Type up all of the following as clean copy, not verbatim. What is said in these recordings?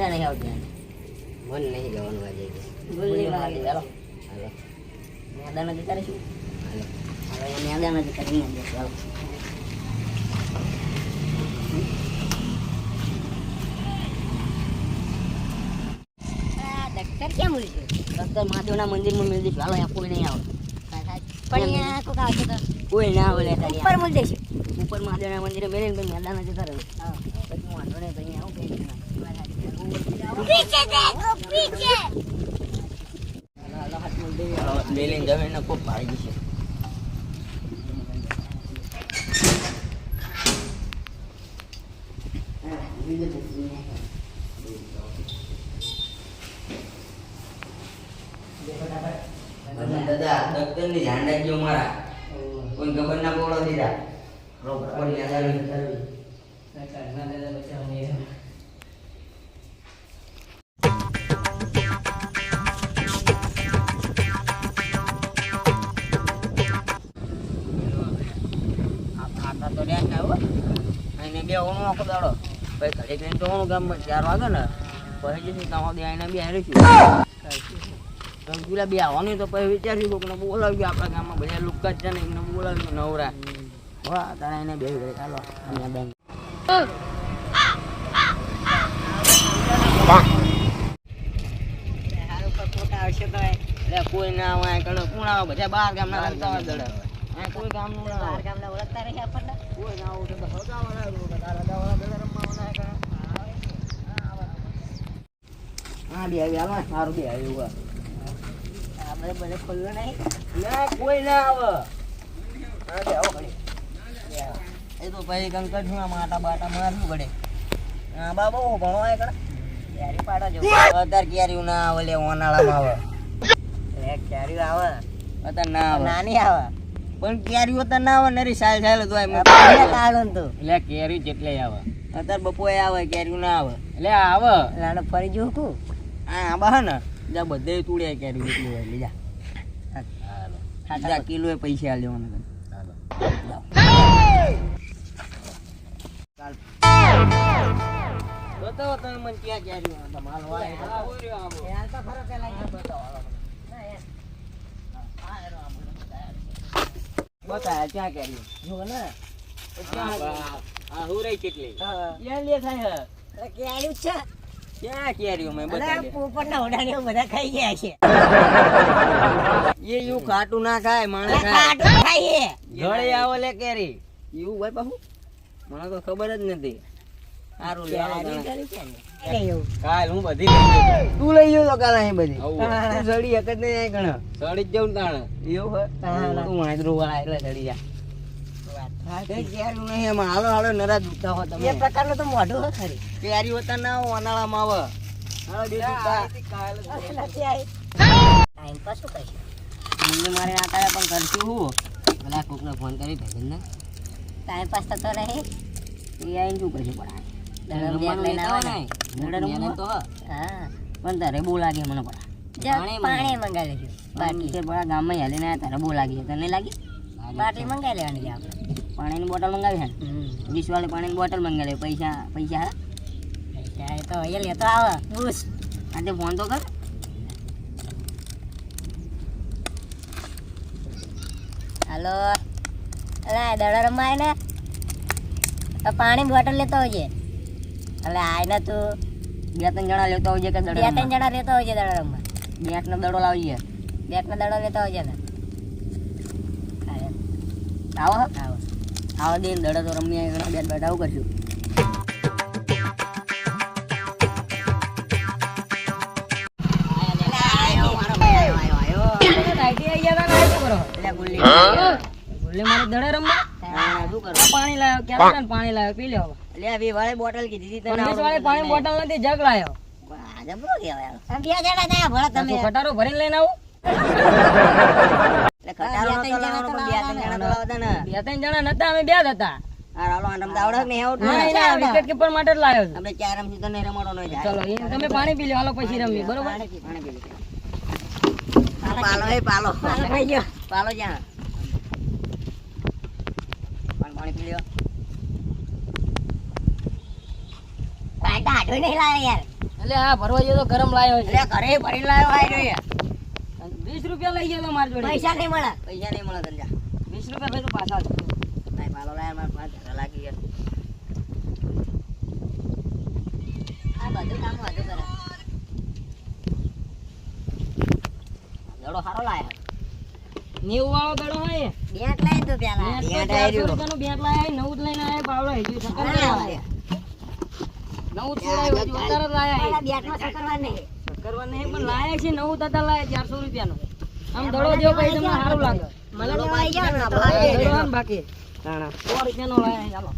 મજા નહીં આવતી. મન નહીં જવાનું આજે. ગુલ્લી મારી ચાલો. મેદાન જ કરીશું. હવે મેદાન જ કરીને ચાલો. ડોક્ટર ક્યાં મળી ગયો? ડોક્ટર મહાદેવના મંદિરમાં મિલ જઈશું. હાલો અહીંયા કોઈ નહીં આવે. પણ અહીંયા કોક આવશે તો કોઈ ના આવે. ઉપર મળી જશે. ઉપર મહાદેવના મંદિરે મેળવીને પછી મેદાન જ કરે. પછી હું વાંધો નહીં. પછી આવું કઈ પીછે દેખો પીછે. મેલીને જમીને ખૂબ ભાડી છે. દાદા ડોક્ટર ની ધ્યાન રાખજો. મારા કોઈ ખબર ના પડો દીધા. બે ઓણું આખો દાડો પછી ઘડી કરીને તો ઓણું ગામમાં 4 વાગે ને પછી જઈશું ત્યાં સુધી આવીને બે હારીશું. પેલા બે આવવાનું તો પછી વિચારશું કોકને બોલાવ્યું આપણા ગામમાં બધા લુકા છે ને એમને બોલાવ્યું નવરા. વાહ તારા એને બે ઘડી ચાલો અહીંયા બેન કોઈ ના આવે કોણ આવે બધા 12 ગામના રમતા હોય દડે. કોઈ ગામનું ના 12 ગામના ઓળખતા રહે આપણને. કોઈ ના આવું તો હગાવાળા રમવાના દડે રમવાના. હા બે આવી હાલો સારું બે આવ્યું. આપણે બધે ખુલ્લું નહીં. ના કોઈ ના આવે. હા બે આવો ઘડી. એ તો પછી કંકર છું માટા બાટા મારવું પડે. હા બાબો ભણો આવે કણ કેરી પાડો જો. અત્યારે કેરીયું ના આવે લે ઓનાળામાં આવે. કેરી આવે અત્યારે ના આવે. નાની આવે પણ કેરીઓ તો ના આવે નરી સાલ સાલ તો એમ કાળું તો એટલે કેરી જેટલે આવે. અત્યારે બપોરે આવે કેરીયું ના આવે. એટલે આવે નાનો ફરી જોકું આ આંબા હે ને જા બધે તૂડ્યા કેરી જેટલું હોય લીધા. હાલો કિલો પૈસા લેવાના. બતાવો તમે મને ક્યાં કેરી તમારો બતા ક્યાં કેરી જો ને આ હુરાઈ કેટલી ક્યાં લે થાય હે કેરી છે ક્યાં કેરીઓ મેં બતાવી પોપટના ઓડાને બધા ખાઈ ગયા છે. એ યુ ખાટું ના ખાય માણસ ખાટું ખાઈએ ગળે આવો લે કેરી યુ ભાઈ બાહુ મને તો ખબર જ નથી. સારું લે કાલ હું બધી લઈ ગયો. તું લઈ ગયો તો કાલ અહીં બધી સડી એક જ નહીં અહીં ઘણા સડી જ જવું તાણ એવું હોય તું વાંદરું વાળા એટલે સડી જા. કેરી નહીં એમાં હાલો હાલો નરા દુખતા હો તમે. એ પ્રકારનું તો મોઢું હોય ખરી. કેરી હોતા ના ઉનાળામાં આવે. હાલો બે દુખતા ટાઈમ પાસ શું કરશે? મને મારે આ કાયા પણ કરશું હું પેલા કોકને ફોન કરી ભેગન ને ટાઈમ પાસ થતો રહે. એ આઈને શું કરશું પણ રમવાનું લઈને આવે ને તો હા પણ તારે બહુ લાગે મને પડા પાણી મંગાવી લેજો. બાટલી છે પડા ગામમાં હાલીને આવ્યા તારે બહુ લાગી તને લાગી બાટલી મંગાવી લેવાની છે આપણે. પાણીની બોટલ મંગાવી છે ને 20 વાળી પાણીની બોટલ મંગાવી લે. પૈસા પૈસા એ તો એ લેતો આવે બુસ. આજે ફોન તો કર. હાલો અલા દડા રમાય ને તો પાણી બોટલ લેતો હોજે. એટલે આઈને તું 2-3 જણા લેતો આવજે કે 2-3 જણા લેતો હોજે દડા રમવા. બેટનો દડો લાવજે. બેટનો દડો લેતો હોજે ને. આવો આવો આવો દે દડો તો રમી ઘણા બેટ બેટ આવું કરશું. ગુલ્લી મારી દડે રમવા શું કરો પાણી લાવ્યો ક્યાં પાણી લાવ્યો પી લેવો. લે 20 વાળી બોટલ કીધી તને 20 વાળી પાણી બોટલ નથી જગ લાવ્યો. જબરો કહેવાય. બે જણા થયા ભલા તમે. ખટારો ભરીને લઈને આવું. એટલે ખટારો નતો લાવવાનો પણ 2-3 જણા તો લાવતા ને. 2-3 જણા નતા અમે બે જ હતા. આ રાલો રમતા આવડે ને આવડે ના વિકેટ કીપર માટે જ લાવ્યો છું. આપણે 4 રમશું તને રમાડો ન જાય. ચલો એ તમે પાણી પી લો હાલો પછી રમી બરોબર. પાણી પી પાલો એ પાલો ખાઈ ગયો. પાલો જ્યાં પાણી પી લ્યો. પાટા હાડો નહીં લાવે યાર. એટલે આ ભરવા ગયો તો ગરમ લાયો છે. એટલે ઘરે ભરી લાયો આય જોઈએ. 20 રૂપિયા લઈ ગયો તો માર જોડે. પૈસા નહીં મળે ધંધા. 20 રૂપિયા ભાઈ તો પાછા જ. નહીં પાલો લાય માર પાંચ ધરા લાગી ગયા. આ બધું કામ વધુ કરે. દડો સારો લાયો. 90 વાળો દડો હોય. બેટ લાય તો પેલા. બેટ આયો. રૂપિયાનો બેટ લાય 9 જ લઈને આયા બાવળો હેજી સકર લાયા. 9 છોડાય વધારે લાયા. બેટમાં સકરવા નહીં. સકરવા નહીં પણ લાયા છે 9 દાદા લાયા 400 રૂપિયાનો. આમ દડો જેવો કઈ તમને સારું લાગે. મને તો આવી ગયા ને દડો આમ બાકી. તાણા 100 રૂપિયાનો લાયા ચાલો.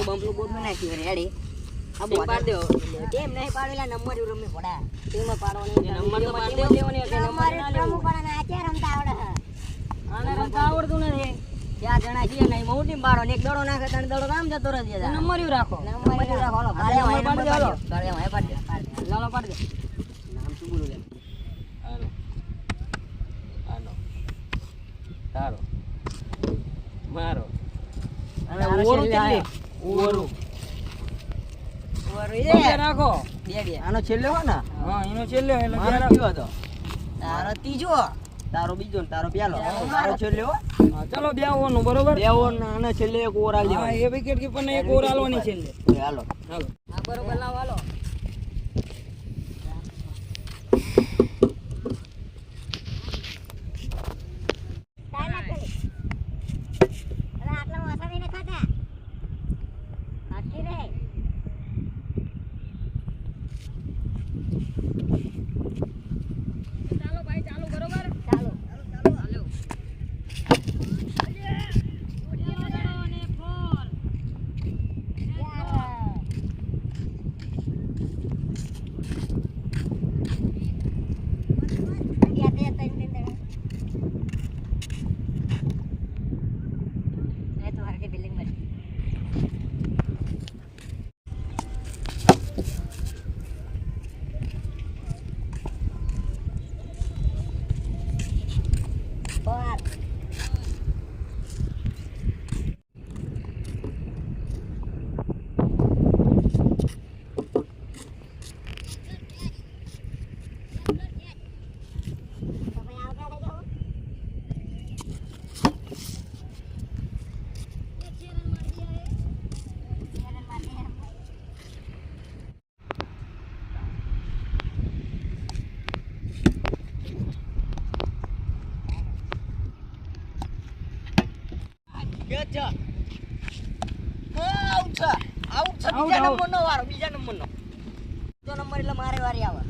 બંપલું બોટ માં નાખ્યું રેડી. આ બોટ પાડ દો. કેમ નહીં પાડેલા નંબર રમી પડા. તેમાં પાડવાનો નંબર તો પાડ દેવાનો એટલે નંબર ના લેવો. પણ આ ચાર રમતા આવડે. આને રમતા આવડતું નથી. ચાર જણા છીએ નહીં મોટી પાડો ને એક દડો નાખે તને દડો કામ જતો રહે. નંબર યુ રાખો. નંબર યુ રાખો. હાલો ગાળે હોય પાડ દે. હાલો ગાળે હોય પાડ દે. લાલો પાડ દે. નામ શું બોલું લે? આનો તારો મારો અને ઓરું કેટલી? ઓરું એ રાખો. બે આનો છેલ્લે હો ને. હા એનો છેલ્લે એટલે મારો કયો હતો? તારો ત્રીજો. તારો બીજો ને તારો પેલો. મારો છેલ્લે હો. ચલો બે ઓવરનું બરોબર. બે ઓવર ને આને છેલ્લે એક ઓવર આલી દેવાનો. એ વિકેટ કીપર ને એક ઓવર આલવાની છેલ્લે. હાલો હાલો હા બરોબર લાવ હાલો. ચાલો ભાઈ ચાલુ બરોબર. ચાલો ચાલો. બીજા નંબરનો બીજો નંબર એટલે મારે વારી આવે.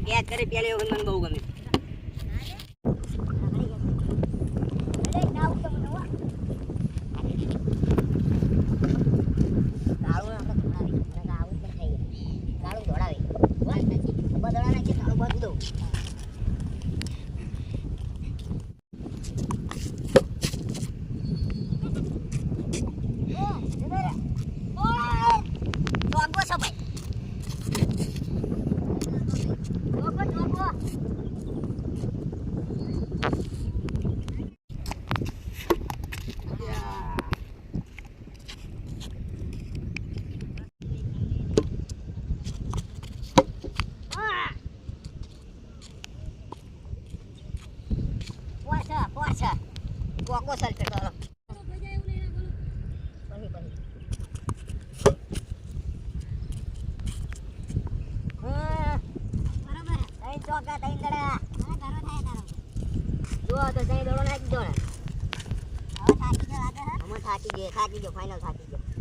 કેચ કરી પેલી વખત મને બહુ ગમે. Aku asal tertolong. Tain coka, tain kada. જો તો જઈ દડો નાખી દો ને હવે થાકી ગયો ફાઇનલ થાકી ગયો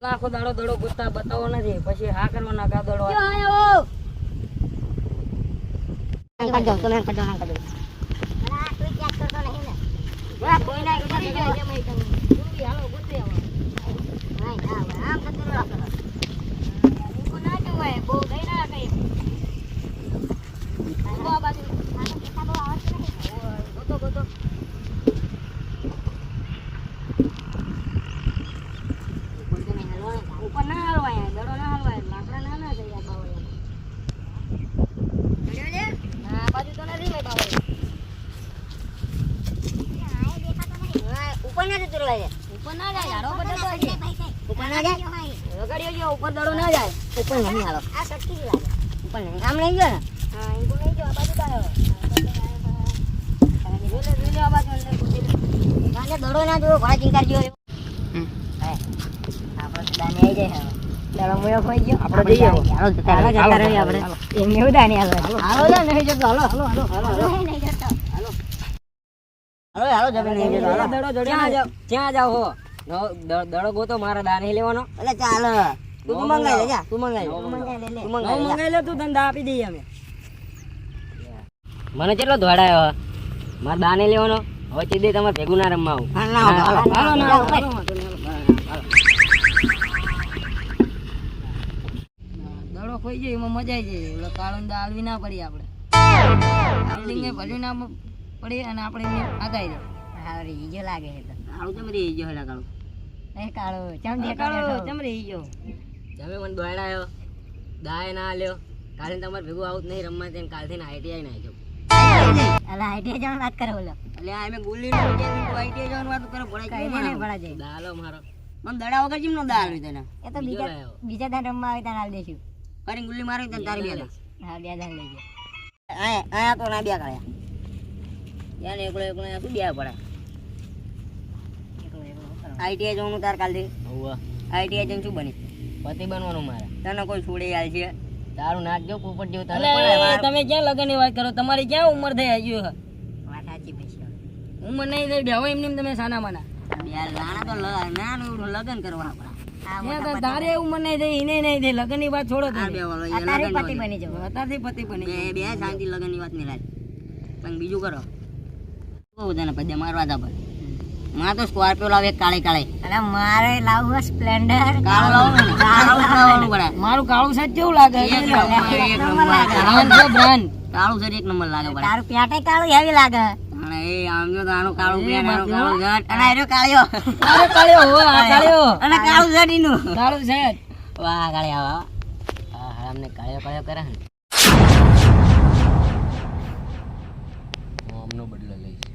આખો દાડો દડો ગોતતા બતાવો નથી પછી હા કરવાના કા દડો ઉપર ના હલવાય દડો ના હલવાય લાકડા ના ના જાય બાવળિયા ના બાજુ તો નથી ભાઈ બાવળિયા ઉપર ના જતું રહેવાય ઉપર ના જાય હારો બધો તો છે ઉપર ના જાય રગડ્યો જો ઉપર દડો ના જાય ઉપર નહીં હાલો આ શક્તિ લાગે ઉપર નહીં કામ નહીં ગયો ને હા ઇકો નહીં જો આ બાજુ બાયો રેલે આ બાજુ અંદર કાને દડો ના જો ઘોડા ચિંકાર જો દાને આવી જાય દડો મોયો ખોઈ ગયો આપણે જઈએ હાલો જતા રહી આપણે એમ એવું દાને હાલો હાલો નહીં જતો હાલો હાલો હાલો હાલો નહીં જતો હાલો હાલો હાલો જમે નહીં જતો હાલો દડો જોડ્યા જાવ ક્યાં જાવ હો દડો ગોતો મારા દાને લેવાનો એટલે ચાલ તું મંગાઈ લે જા તું મંગાઈ લે તું ધંધા આપી દઈએ અમે મને કેટલો દોડાયો મારા દાને લેવાનો હવે ચીદે તમારે ભેગું ના રમવા આવું હાલો ના દડો ખોઈ જાય એમાં મજા આવી જાય એટલે કાળો દાળવી ના પડી આપણે બિલ્ડિંગે ભર્યું ના પડી અને આપણે એને આગાઈ જાય હા રીજો લાગે છે કાળો ચમરી રીજો હેલા કાળો એ કાળો ચમરી રીજો તમે મને દોડાયો દાય ના આલ્યો કાલે તમારે ભેગું આવું નહીં રમવા છે કાલથી આઈટીઆઈ ના આવજો અલા આઈટીઆઈ જવાનું વાત કરે બોલો એટલે આ મે ગુલ્લી નો કે આઈટીઆઈ જવાનું વાત કરે ભણાઈ કઈ નહીં ભણા જાય દાલો મારો મને દડા વગર જીમ નો દાલ આવી તને એ તો બીજા દાન રમવા આવે તાર આલ દેશું કરી ગુલ્લી મારી તને તારી બે હા બે દાન લઈ જાય આ તો ના બે કર્યા યાર એકલો એકલો શું બે પડે આઈટીઆઈ જવાનું તાર કાલથી હોવા આઈટીઆઈ જઈને શું બની પતિ બનવાનું મારે તને કોઈ છોડે આલ છે તારું નાક જો પોપટ જેવું તને તમે ક્યાં લગનની વાત કરો તમારી ક્યાં ઉંમર થઈ આવી વાત સાચી ભાઈ ઉંમર નહીં થઈ બેહો એમને તમે સાના માના યાર લાણા તો નાનું લગન કરવા આપણા તારે ઉંમર નહીં થઈ એને નહીં થઈ લગન ની વાત છોડો અત્યારે પતિ બની જાવ અત્યારથી પતિ બની બે શાંતિ લગન ની વાત નહીં લાય પણ બીજું કરો બહુ બધાને પદ્ય મારવા જા પર મારે તો સ્કોર્પિયો લાવે કાળે કાળે અરે મારે લાવવું સ્પ્લેન્ડર કાળો લાવવાનું પડે મારું કાળું સેટ કેવું લાગે કાળું સેટ એક નંબર લાગે પડે તારું પેટે કાળું હેવી લાગે અને એ આમ જો આનું કાળું પેટ આનું કાળું શર્ટ અને આરો કાળિયો અરે કાળિયો હો આ કાળિયો અને કાળું સેટ ઈનું કાળું સેટ વાહ કાળિયા વાહ આ હરામને કાળિયો કાળિયો કરે ને આમનો બદલો લઈશ